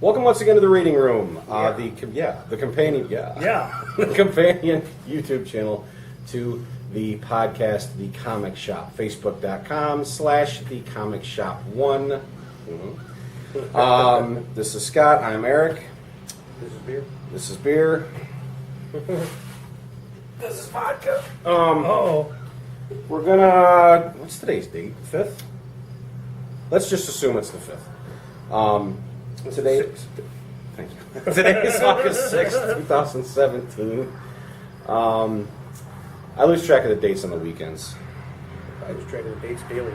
Welcome once again to the Reading Room, Yeah. the companion, Yeah. the companion YouTube channel to the podcast, The Comic Shop, Facebook.com/The Comic Shop 1. This is Scott. I'm Eric. This is beer. This is beer. This is vodka. We're gonna. What's today's date? 5th. Let's just assume it's the 5th. Today. Thank you. Today is August 6th, 2017. I lose track of the dates on the weekends. I was track of the dates daily.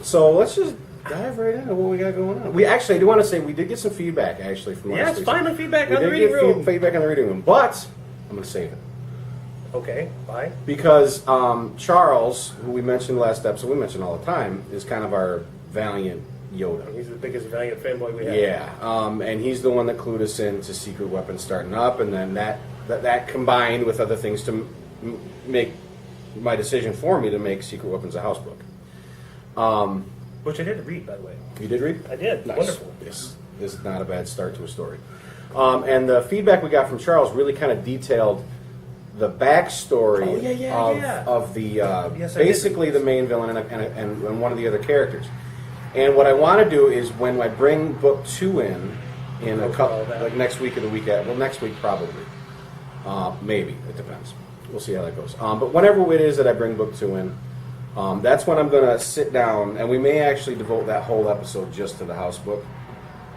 So let's just dive right into what we got going on. I do want to say we did get some feedback actually from last Yes, week. finally feedback We on the did reading get room. feedback on the reading room, but I'm going to save it. Okay, bye. Because Charles, who we mentioned last episode, we mention all the time, is kind of our Valiant Yoda. He's the biggest Valiant fanboy we have. Yeah, and he's the one that clued us into Secret Weapons starting up, and then that combined with other things to make my decision for me to make Secret Weapons a house book. Which I did read, by the way. You did read? I did. Nice. Wonderful. This is not a bad start to a story. And the feedback we got from Charles really kind of detailed the backstory of the Yes, I basically did. the main villain and one of the other characters. And what I want to do is when I bring book 2 in a couple, like next week or the week after, well, next week probably, maybe, it depends. We'll see how that goes. But whenever it is that I bring book 2 in, that's when I'm going to sit down, and we may actually devote that whole episode just to the house book,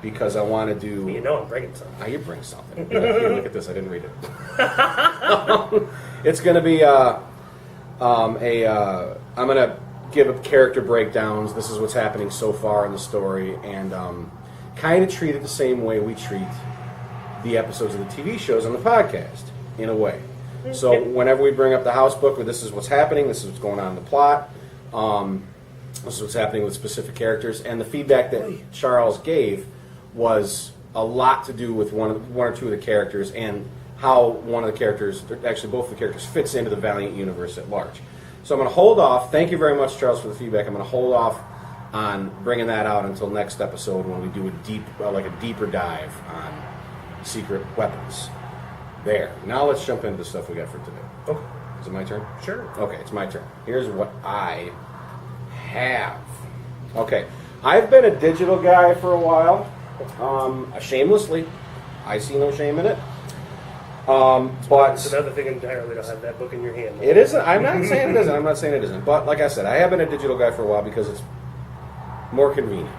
because I want to do... You know I'm bringing something. Now you bring something. Here, look at this. I didn't read it. It's going to be I'm going to give up character breakdowns. This is what's happening so far in the story, and kind of treat it the same way we treat the episodes of the TV shows on the podcast, in a way. So whenever we bring up the house book, or this is what's happening, this is what's going on in the plot, this is what's happening with specific characters, and the feedback that Charles gave was a lot to do with one or two of the characters and how one of the characters, actually both of the characters, fits into the Valiant universe at large. So I'm going to hold off. Thank you very much, Charles, for the feedback. I'm going to hold off on bringing that out until next episode when we do a deeper dive on Secret Weapons. There. Now let's jump into the stuff we got for today. Okay. Is it my turn? Sure. Okay, it's my turn. Here's what I have. Okay. I've been a digital guy for a while. Shamelessly. I see no shame in it. But It's another thing entirely to have that book in your hand. it isn't. I'm not saying it isn't. I'm not saying it isn't. But like I said, I have been a digital guy for a while because it's more convenient.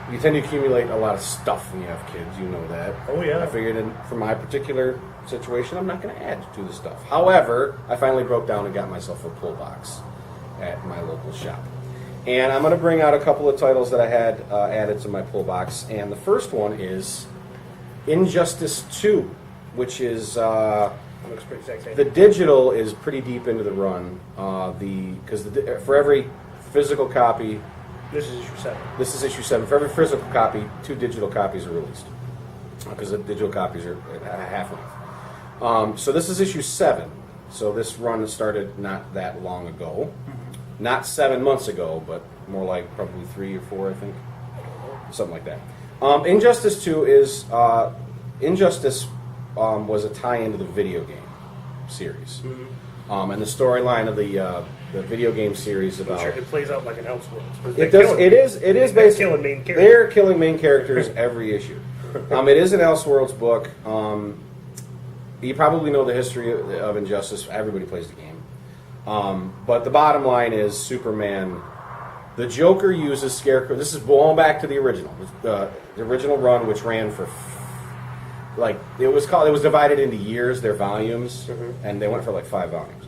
You tend to accumulate a lot of stuff when you have kids. You know that. Oh, yeah. I figured for my particular situation, I'm not going to add to the stuff. However, I finally broke down and got myself a pull box at my local shop. And I'm going to bring out a couple of titles that I had added to my pull box. And the first one is Injustice 2, which is Looks pretty sexy. the digital is pretty deep into the run. Because for every physical copy, This is issue 7. this is issue 7. For every physical copy, 2 digital copies are released. Because the digital copies are at half-length. So this is issue 7. So this run started not that long ago. Not 7 months ago, but more like probably 3 or 4, I think. Something like that. Injustice 2 is... Injustice was a tie-in to the video game series. And the storyline of the video game series about... Sure, it plays out like an Elseworlds. It does. It is basically killing main characters. They're killing main characters every issue. It is an Elseworlds book. You probably know the history of Injustice. Everybody plays the game. But the bottom line is Superman. The Joker uses Scarecrow. This is going back to the original. The original run, which ran for it was divided into years, their volumes, and they went for like 5 volumes.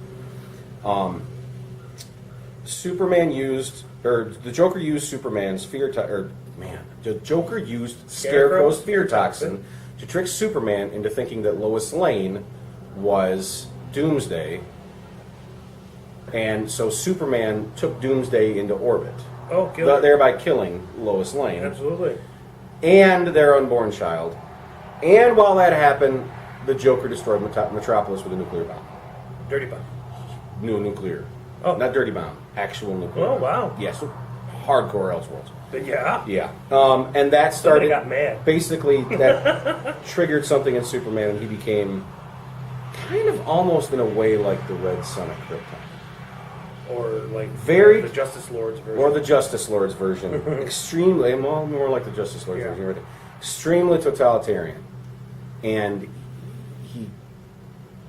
The Joker used Superman's the Joker used Scarecrow's fear toxin to trick Superman into thinking that Lois Lane was Doomsday, and so Superman took Doomsday into orbit, thereby killing Lois Lane. Absolutely. And their unborn child. And while that happened, the Joker destroyed Metropolis with a nuclear bomb. Dirty bomb. New nuclear. Oh. Not dirty bomb. Actual nuclear Oh, bomb. wow. Yes. hardcore Elseworlds. But yeah. Yeah. And that Somebody started... got mad. Basically, that triggered something in Superman, and he became kind of almost in a way like the Red Son of Krypton. Or like Very... the Justice Lord's version. Or the Justice Lord's version. Extremely... Well, more like the Justice Lord's version. Right? Extremely totalitarian. And he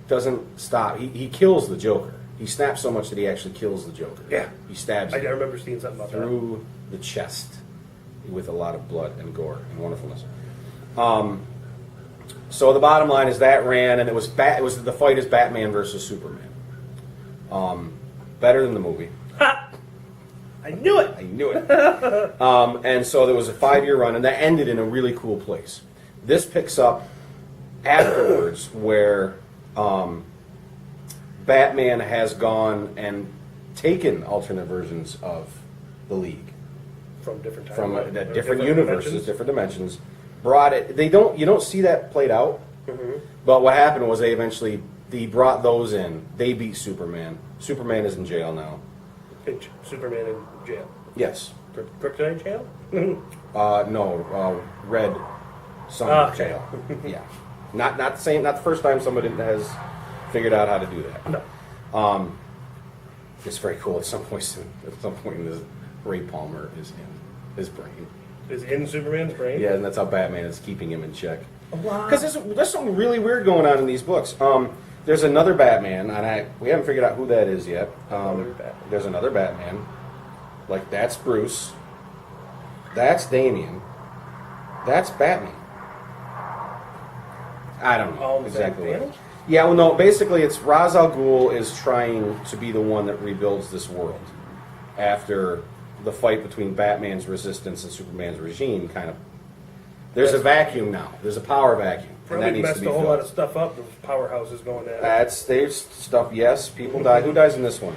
doesn't stop. He kills the Joker. He snaps so much that he actually kills the Joker. Yeah. He stabs him. I remember seeing something about through the chest with a lot of blood and gore and wonderfulness. So the bottom line is that ran, and it was the fight is Batman versus Superman. Better than the movie. that. I knew it! I knew it. And so there was a 5-year run, and that ended in a really cool place. This picks up afterwards, where Batman has gone and taken alternate versions of the League From different times. from different universes, different dimensions. Brought it. You don't see that played out. Mm-hmm. But what happened was he brought those in. They beat Superman. Superman is in jail now. Superman in jail. Yes. Kryptonite jail? No. Red Son Okay. jail. Yeah. Not the same. Not the first time somebody has figured out how to do that. No. It's very cool. At some point in this, Ray Palmer is in his brain. Is in Superman's brain? Yeah, and that's how Batman is keeping him in check. Wow. Because there's something really weird going on in these books. There's another Batman, and we haven't figured out who that is yet. There's another Batman. Like, that's Bruce. That's Damian. That's Batman. I don't know All in the same exactly. panel? Yeah, well, no. Basically, it's Ra's al Ghul is trying to be the one that rebuilds this world after the fight between Batman's resistance and Superman's regime. There's a vacuum now. There's a power vacuum, and that Probably needs messed to be a whole filled. lot of stuff up. The powerhouse is going at. There's stuff. Yes, people die. Who dies in this one?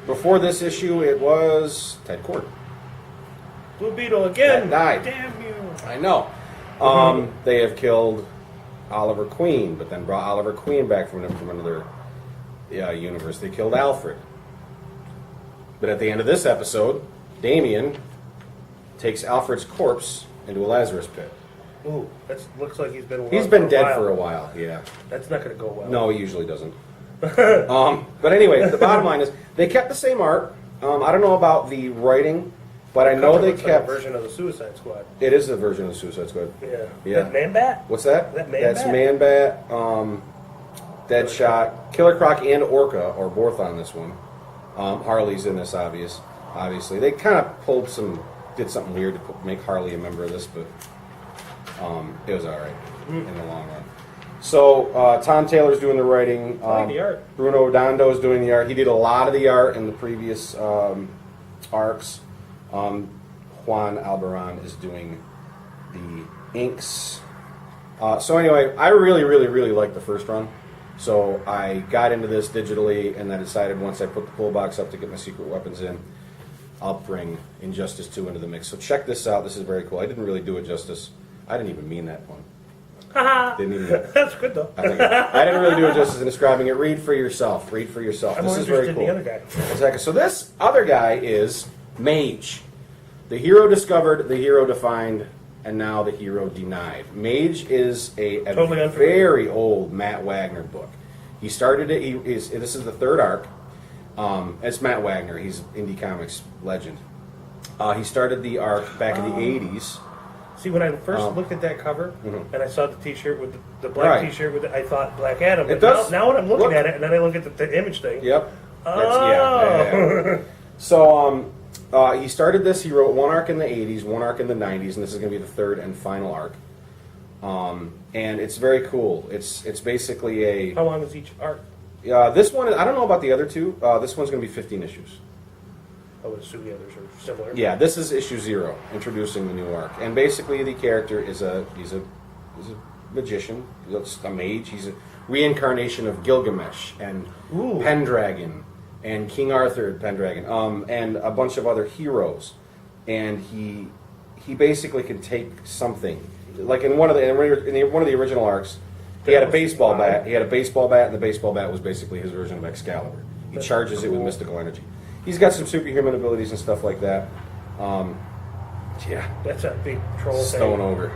Before this issue, it was Ted Kord. Blue Beetle again. That died. Damn you. I know. They have killed Oliver Queen, but then brought Oliver Queen back from another universe. They killed Alfred. But at the end of this episode, Damian takes Alfred's corpse into a Lazarus pit. Ooh, that looks like he's been. He's been dead for a while. Yeah. That's not going to go well. No, he usually doesn't. But anyway, the bottom line is they kept the same art. I don't know about the writing, but I know they Looks kept. like a version of the Suicide Squad. It is a version of the Suicide Squad. Yeah. Yeah. That Man-Bat? What's that? That Man That's Bat? Man-Bat, Deadshot, Killer Croc, and Orca are both on this one. Harley's in this, obviously. They kind of did something weird to make Harley a member of this, but it was all right in the long run. So Tom Taylor's doing the writing. I like the art. Bruno Dondo's doing the art. He did a lot of the art in the previous arcs. Juan Albarrán is doing the inks. So anyway, I really, really, really liked the first run. So I got into this digitally, and I decided once I put the pull box up to get my secret weapons in, I'll bring Injustice 2 into the mix. So check this out. This is very cool. I didn't really do it justice. I didn't even mean that one. Didn't even. That's good though. I didn't really do it justice in describing it. Read for yourself. Read for yourself. I'm This more is very interested cool. in the other guy. Exactly. So this other guy is Mage. The hero discovered, the hero defined, and now the hero denied. Mage is a Totally unfamiliar. very old Matt Wagner book. He started it. This is the third arc. It's Matt Wagner. He's indie comics legend. He started the arc back in the 80s. See, when I first looked at that cover Mhm. and I saw the T-shirt with the black Right. T-shirt with I thought Black Adam. It But does. now when I'm looking Look. at it and then I look at the image thing. Yep. Oh. So he started this. He wrote one arc in the 80s, one arc in the 90s, and this is going to be the third and final arc. And it's very cool. It's basically a. How long is each arc? This one, I don't know about the other two. This one's going to be 15 issues. I would assume the others are similar. Yeah, this is issue 0, introducing the new arc. And basically, the character is he's a magician. He's a mage. He's a reincarnation of Gilgamesh and Ooh. Pendragon and King Arthur Pendragon, and a bunch of other heroes. And he basically can take something, like in one of the original arcs. He had a baseball bat. He had a baseball bat, and the baseball bat was basically his version of Excalibur. He charges it with mystical energy. he's got some superhuman abilities and stuff like that. Yeah, That's a big troll Stone thing. Ogre.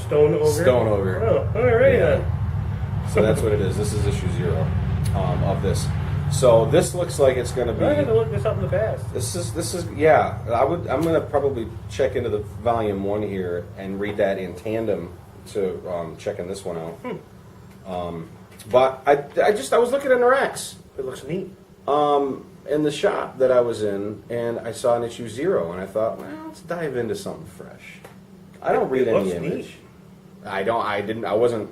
Stone Ogre? Stone Ogre. Oh, all right Yeah. then. So that's what it is. This is issue 0 of this. So this looks like it's going to be. I had to look this up in the past. This is yeah. I'm going to probably check into the volume 1 here and read that in tandem to checking this one out. But I was looking at the racks It looks neat. in the shop that I was in, and I saw an issue 0, and I thought, well, let's dive into something fresh. I don't read It any looks image. neat. I wasn't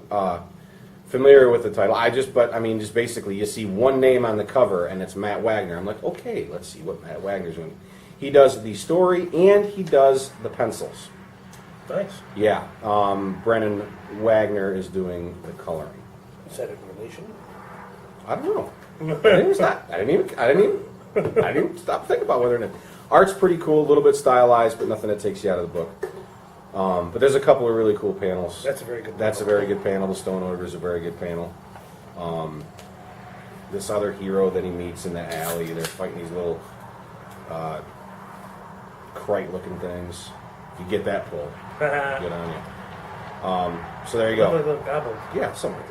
familiar with the title. Just basically, you see one name on the cover, and it's Matt Wagner. I'm like, okay, let's see what Matt Wagner's doing. He does the story, and he does the pencils. Nice. Yeah, Brennan Wagner is doing the coloring. Is that a relation? I don't know. I didn't even stop thinking about whether or not. Art's pretty cool, a little bit stylized, but nothing that takes you out of the book. But there's a couple of really cool panels. That's a very good That's a very good panel. The Stone Ogre is a very good panel. This other hero that he meets in the alley, they're fighting these little Krite-looking things. If you get that pull, good on you. So there you go. Little goblins. Yeah, something like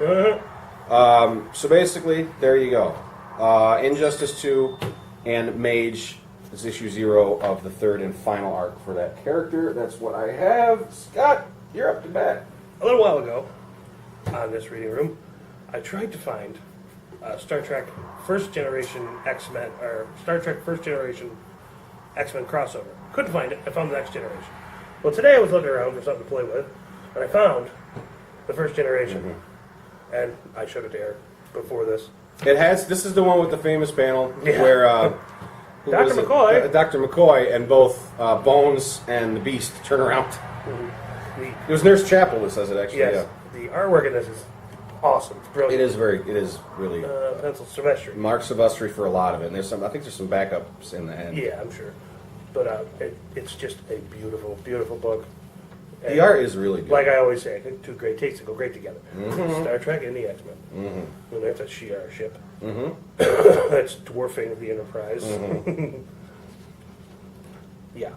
that. So basically, there you go. Injustice 2 and Mage is issue 0 of the 3rd and final arc for that character. That's what I have. Scott, you're up to bat. A little while ago, on this reading room, I tried to find Star Trek First Generation X-Men, or Star Trek First Generation X-Men crossover. Couldn't find it. I found the Next Generation. Well, today I was looking around for something to play with, and I found the First Generation. And I showed it to Eric before this. This is the one with the famous panel Yeah. where who Dr. was it? McCoy. Dr. McCoy and both Bones and the Beast turn around. The, It was Nurse Chapel that says it, actually. yes, the artwork in this is awesome. It's Yeah. brilliant. It is really Pencil Silvestri. Mark Silvestri for a lot of it. And I think there's some backups in the end. Yeah, I'm sure. But it's just a beautiful, beautiful book. The art is really good. Like I always say, I think two great tastes that go great together. Star Trek and the X-Men. And that's a Shi'ar ship. That's dwarfing the Enterprise. Yeah.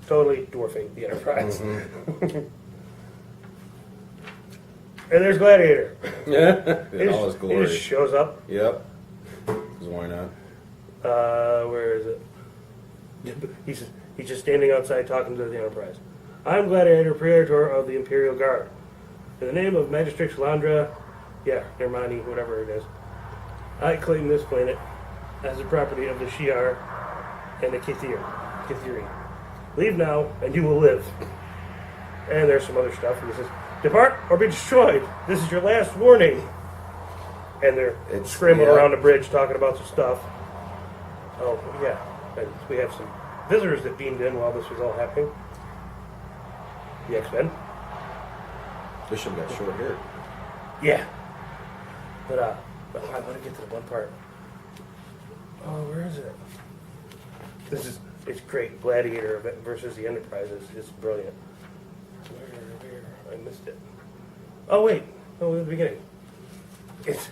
Totally dwarfing the Enterprise. And there's Gladiator. Yeah, He in all his just, he glory. just shows up. Yep. 'Cause why not? Where is it? He's just standing outside talking to the Enterprise. I'm Gladiator, Praetor of the Imperial Guard. In the name of Magistrix Landra, Nermani, whatever it is, I claim this planet as the property of the Shi'ar and the Kithiri. Leave now, and you will live. And there's some other stuff. And he says, depart or be destroyed. This is your last warning. And they're scrambling around the bridge talking about some stuff. Oh, yeah. And we have some visitors that beamed in while this was all happening. The X-Men. Bishop got short hair. Yeah. But I want to get to the one part. Oh, where is it? It's great. Gladiator versus the Enterprise is brilliant. Where? I missed it. Oh, wait. Oh, in the beginning. It's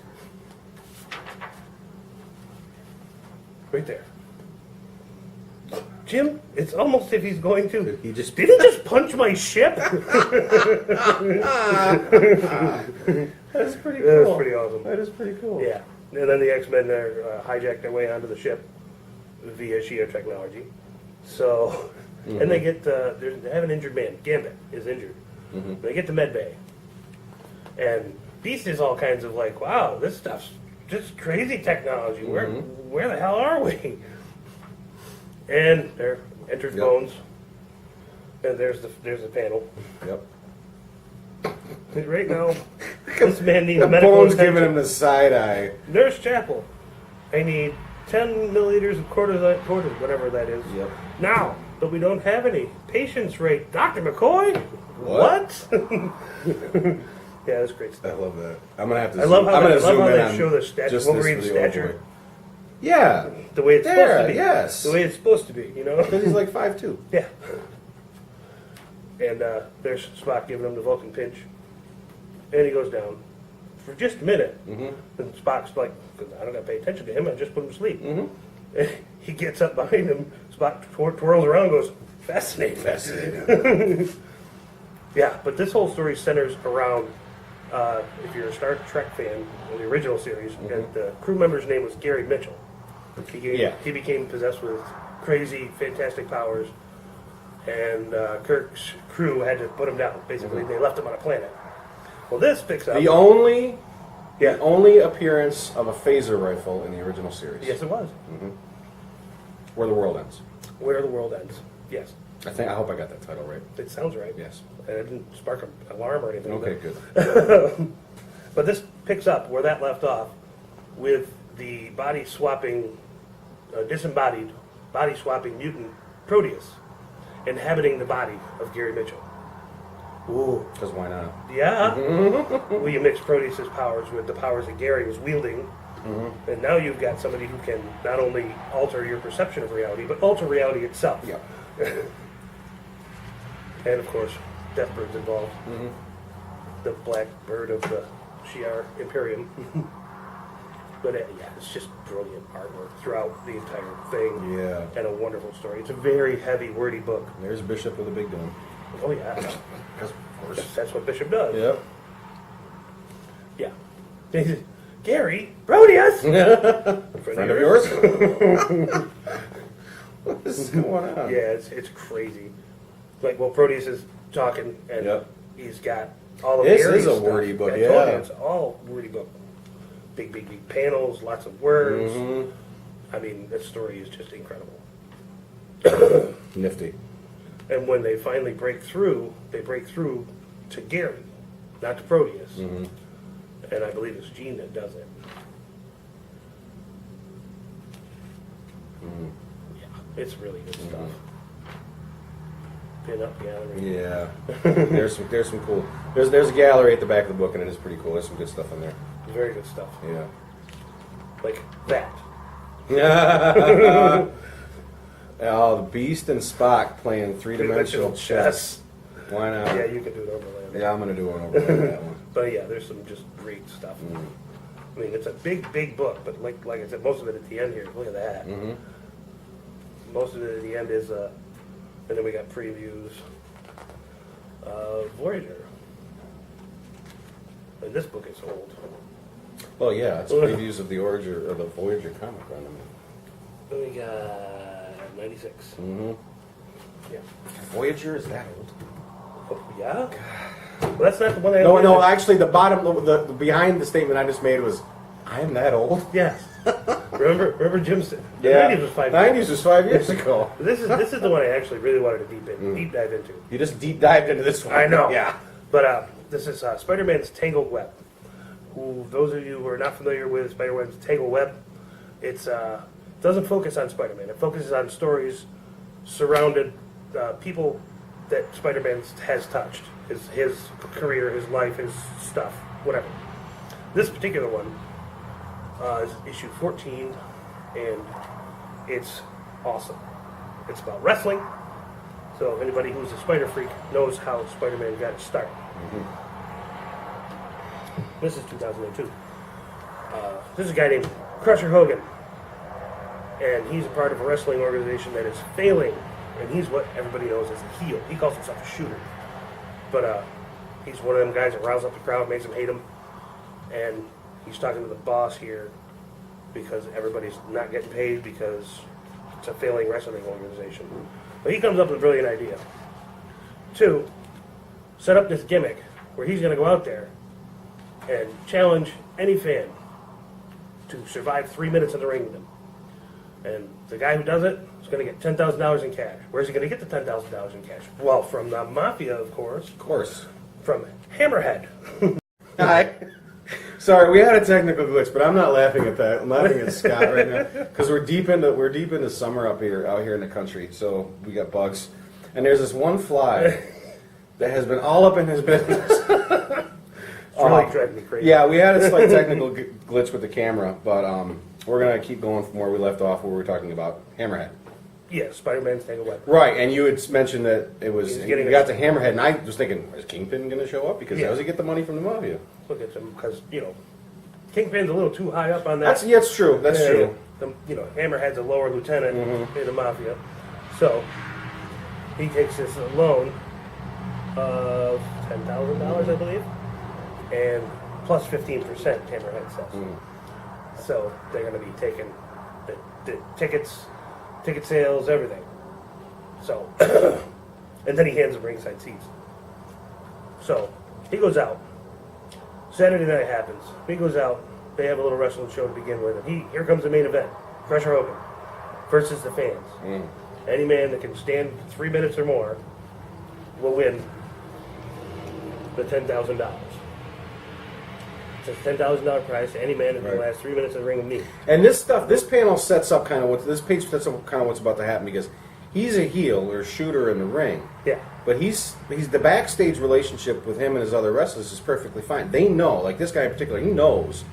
right there. Jim, it's almost if he's going to. Did he just punch my ship? That's pretty cool. That's pretty awesome. That is pretty cool. Yeah. And then the X-Men hijack their way onto the ship via Shi'ar technology. So, and they get, they have an injured man. Gambit is injured. They get to medbay. And Beast is all kinds of like, wow, this stuff's just crazy technology. Where the hell are we? And there enters Bones. And there's the panel. Yep. And right now, this man needs The medical Bones attention. giving him the side eye. Nurse Chapel, I need 10 milliliters of cortisone, whatever that is. Yep. Now, but we don't have any. Patience rate. Dr. McCoy? What? Yeah, that's great I stuff. love that. I'm gonna have to. I love how I'm gonna they, zoom in on show the stature, just Wolverine's this for the old stature, boy. Yeah, the way it's there. supposed to be. Yes, The way it's supposed to be, you know? because he's like 5'2". Yeah. And there's Spock giving him the Vulcan pinch. And he goes down for just a minute. And Spock's like, 'cause I don't got to pay attention to him, I just put him to sleep. And he gets up behind him, Spock twirls around, and goes, fascinating. Fascinating. Yeah, but this whole story centers around, if you're a Star Trek fan of the original series, and the crew member's name was Gary Mitchell. He became possessed with crazy, fantastic powers, and Kirk's crew had to put him down. Basically, they left him on a planet. Well, this picks up... The only appearance of a phaser rifle in the original series. Yes, it was. Where the World Ends. Where the World Ends. Yes. I hope I got that title right. It sounds right. Yes. And it didn't spark an alarm or anything. Okay, good. But this picks up where that left off with the body-swapping, disembodied, body-swapping mutant Proteus inhabiting the body of Gary Mitchell. Ooh. Because why not? Yeah. Well, you mix Proteus's powers with the powers that Gary was wielding, and now you've got somebody who can not only alter your perception of reality, but alter reality itself. Yeah. And of course, Deathbird's involved. The black bird of the Shi'ar Imperium. But yeah, it's just brilliant artwork throughout the entire thing. Yeah. And a wonderful story. It's a very heavy, wordy book. There's Bishop with a big gun. Oh yeah. Because, of course. That's what Bishop does. Yep. Yeah. He says, Gary, Proteus! Friend of yours? What is going on? Yeah, it's crazy. Like, well, Proteus is talking, and he's got all of This Gary's is a stuff. wordy book, I yeah. told you, it's all wordy book. Big panels, lots of words. I mean, this story is just incredible. Nifty. And when they finally break through to Gary, not to Proteus. And I believe it's Gene that does it. Yeah, it's really good stuff. Pin up gallery. Yeah. There's some cool. There's a gallery at the back of the book, and it is pretty cool. There's some good stuff in there. Very good stuff. Yeah. Like that. Oh, the Beast and Spock playing three-dimensional chess. Why not? Yeah, you can do an overlay. Yeah, I'm gonna do an overlay on that one. But yeah, there's some just great stuff. I mean, it's a big book, but like I said, most of it at the end here. Look at that. Most of it at the end is, and then we got previews of Voyager. And this book is old. Well, yeah, it's previews of the Voyager comic run. Then we got 96. Yeah. Voyager is that old? Oh, yeah? Well, that's not the one I... No, actually, the bottom, the behind the statement I just made was, I'm that old? Yes. Remember Jim said, the Yeah. 90s was 5 90s was 5 years ago. This is the one I actually really wanted to deep dive into. You just deep dived into this one. I know. Yeah. But this is SpiderMan's Tangled Web. Who, those of you who are not familiar with SpiderMan's Tangled Web, it doesn't focus on Spider-Man. It focuses on stories surrounded people that Spider-Man has touched. His career, his life, his stuff, whatever. This particular one is issue 14, and it's awesome. It's about wrestling. So anybody who's a Spider freak knows how Spider-Man got his start. This is 2002. This is a guy named Crusher Hogan, and he's a part of a wrestling organization that is failing, and he's what everybody knows as a heel. He calls himself a shooter, but he's one of them guys that riles up the crowd, makes them hate him, and he's talking to the boss here because everybody's not getting paid because it's a failing wrestling organization. But he comes up with a brilliant idea. 2, set up this gimmick where he's going to go out there and challenge any fan to survive 3 minutes in the ring with him. And the guy who does it is going to get $10,000 in cash. Where's he going to get the $10,000 in cash? Well, from the Mafia, of course. Of course. From Hammerhead. Hi. Sorry, we had a technical glitch, but I'm not laughing at that. I'm laughing at Scott right now because we're deep into summer out here in the country. So we got bugs, and there's this one fly that has been all up in his business. It's really driving me crazy. Yeah, we had a slight technical glitch with the camera, but we're gonna keep going from where we left off, where we were talking about Hammerhead. Yeah, Spider-Man's Tangled Web. Right, and you had mentioned that it was He's you getting got to Hammerhead, and I was thinking, is Kingpin going to show up? Because Yeah. how does he get the money from the Mafia? Look at him, because, Kingpin's a little too high up on that. That's true. That's true. Hammerhead's a lower lieutenant in the mafia. So he takes this loan of $10,000, I believe, and plus 15%, Hammerhead says. So they're going to be taking the tickets, ticket sales, everything. So, and then he hands them ringside seats. So he goes out. Saturday night happens. He goes out. They have a little wrestling show to begin with. And here comes the main event. Crusher Hogan versus the fans. Any man that can stand 3 minutes or more will win the $10,000. It's a $10,000 prize to any man in the last 3 minutes of the ring with me. And this panel sets up kind of this page sets up kind of what's about to happen because he's a heel or shooter in the ring. Yeah. But he's the backstage relationship with him and his other wrestlers is perfectly fine. They know, like this guy in particular, he knows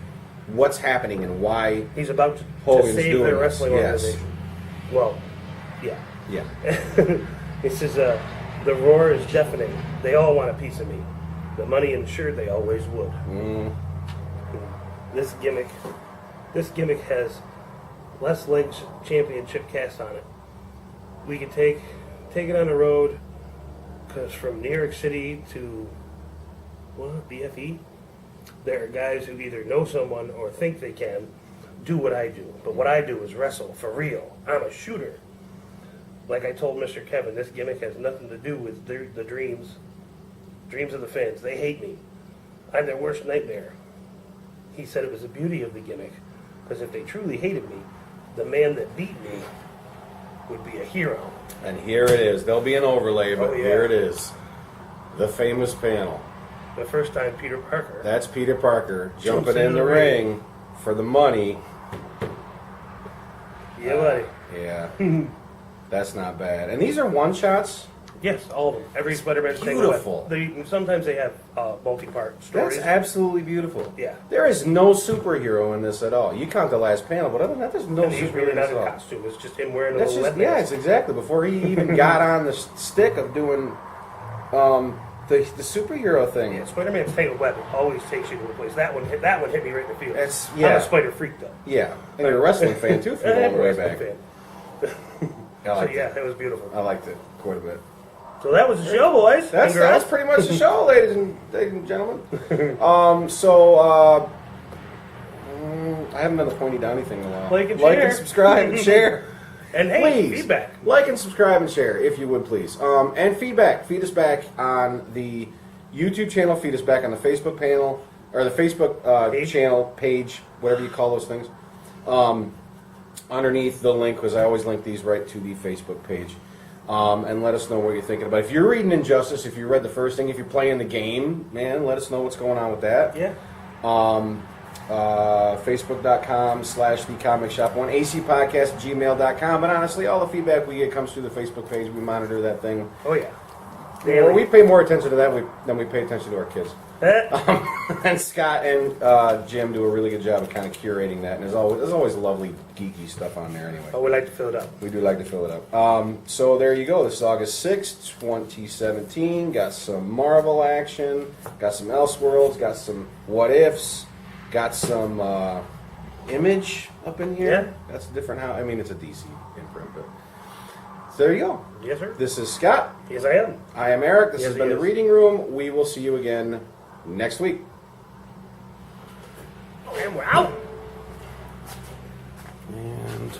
what's happening and why he's about to save their wrestling organization. Well, yeah. Yeah. This is the roar is deafening. They all want a piece of me. The money ensured they always would. This gimmick has Les Legs Championship cast on it. We can take it on the road, because from New York City to BFE, there are guys who either know someone or think they can do what I do. But what I do is wrestle for real. I'm a shooter. Like I told Mr. Kevin, this gimmick has nothing to do with the dreams of the fans. They hate me. I'm their worst nightmare. He said it was the beauty of the gimmick, because if they truly hated me, the man that beat me would be a hero. And here it is. There'll be an overlay, but here it is. The famous panel. The first time Peter Parker. That's Peter Parker jumping in the ring for the money. Yeah, buddy. Yeah. That's not bad. And these are one-shots? Yes, all of them. Every Spider-Man thing. Beautiful. Sometimes they have multi-part stories. That's absolutely beautiful. Yeah. There is no superhero in this at all. You count the last panel, but other than that, there's no and superhero he's really not at in all. costume. It's just him wearing a That's little just, wetband. it's exactly. Before he even got on the stick of doing the superhero thing. Yeah, Spider-Man's fatal weapon always takes you to a place. That one hit me right in the field. I'm a spider freak, though. Yeah. And you're a wrestling fan, too, if you're going way back. It was beautiful. I liked it quite a bit. So that was the show, boys. That's pretty much the show, ladies and gentlemen. I haven't done the pointy downy thing in a while. Like and subscribe and share. And hey, please, feedback. Like and subscribe and share, if you would, please. And feedback. Feed us back on the YouTube channel. Feed us back on the Facebook panel, or the Facebook channel, page, whatever you call those things. Underneath the link, because I always link these right to the Facebook page. And let us know what you're thinking about. If you're reading Injustice, if you read the first thing, if you're playing the game, man, let us know what's going on with that. Yeah. Facebook.com/theComicShop1, acpodcast@gmail.com. But honestly, all the feedback we get comes through the Facebook page. We monitor that thing. Oh, yeah. Well, we pay more attention to that than we pay attention to our kids. And Scott and Jim do a really good job of kind of curating that. And there's always lovely, geeky stuff on there anyway. Oh, we like to fill it up. We do like to fill it up. So there you go. This is August 6th, 2017. Got some Marvel action. Got some Elseworlds. Got some What Ifs. Got some Image up in here. Yeah. That's a different house. I mean, it's a DC imprint, but... So there you go. Yes, sir. This is Scott. Yes, I am. I am Eric. This Yes, has been he The is. Reading Room. We will see you again next week. And we're out. And...